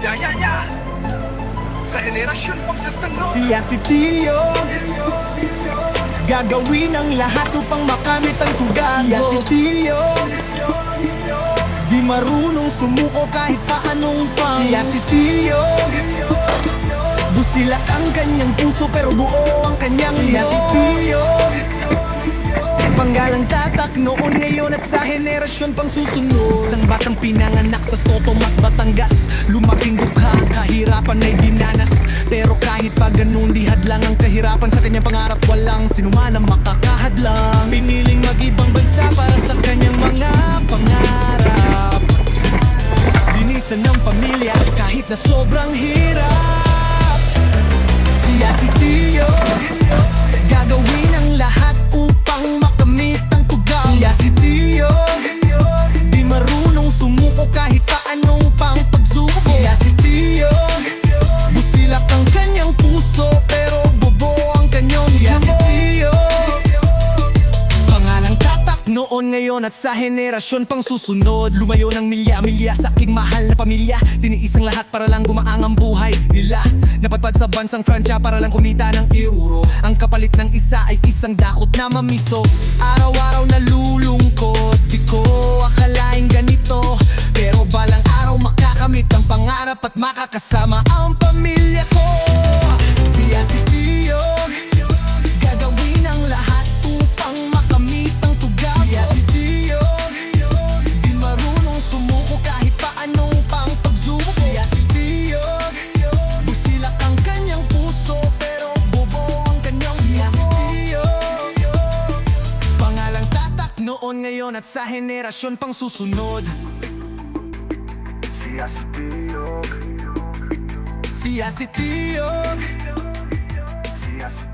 Ya Sa henerasyon pagkasunod. Siya si Tiyog, gagawin ang lahat upang makamit ang tugago. Siya si Tiyog, di marunong sumuko kahit paanong pang. Siya si Tiyog, busilak ang kanyang puso pero buo ang kanyang loob. Siya si Tiyog, panggalang tatak noon, ngayon at sa henerasyon pang susunod. Isang batang pinanganak sa Toto, mas Batangas. Lumaking dukha, kahirapan ay dinanas. Pero kahit pa ganun, di hadlang ang kahirapan. Sa kanyang pangarap, walang sinuman ang makakahadlang. Piniling mag-ibang bansa para sa kanyang mga pangarap. Linisan ng pamilya kahit na sobrang hirap. Siya si Tiyog, gagawin ang lahat upang makamit ang tugaw. Siya si Tiyog, di marunong sumuko kahit paanong pang pagsubok. Siya si Tiyog, busilak ang kanyang puso pero bobo ang kanyang dugo. Siya si Tiyog, pangalang tatak noon, ngayon at sa henerasyon pang susunod. Lumayo ng milya-milya sa aking mahal na pamilya. Tiniis ang lahat para lang gumaang ang buhay nila. Napadpad sa bansang Fransya para lang kumita ng euro. Ang kapalit ng isa ay isang dakot na mamiso. Araw-araw nalulungkot, di ko akalaing ganito. Pero balang araw makakamit ang pangarap at makakasama ang pamilya ko. Siya si Tiyog, gagawin ang lahat upang makamit ang tugaw. Siya si Tiyog, di marunong sumuko kahit paanong pang pagsubok. Siya si Tiyog, busilak ang kanyang puso pero bobo ang kanyang dugo. Siya si Tiyog, pangalang tatak noon, ngayon at sa henerasyon pang susunod. Siya si Tiyog, Siya si Tiyog, siya si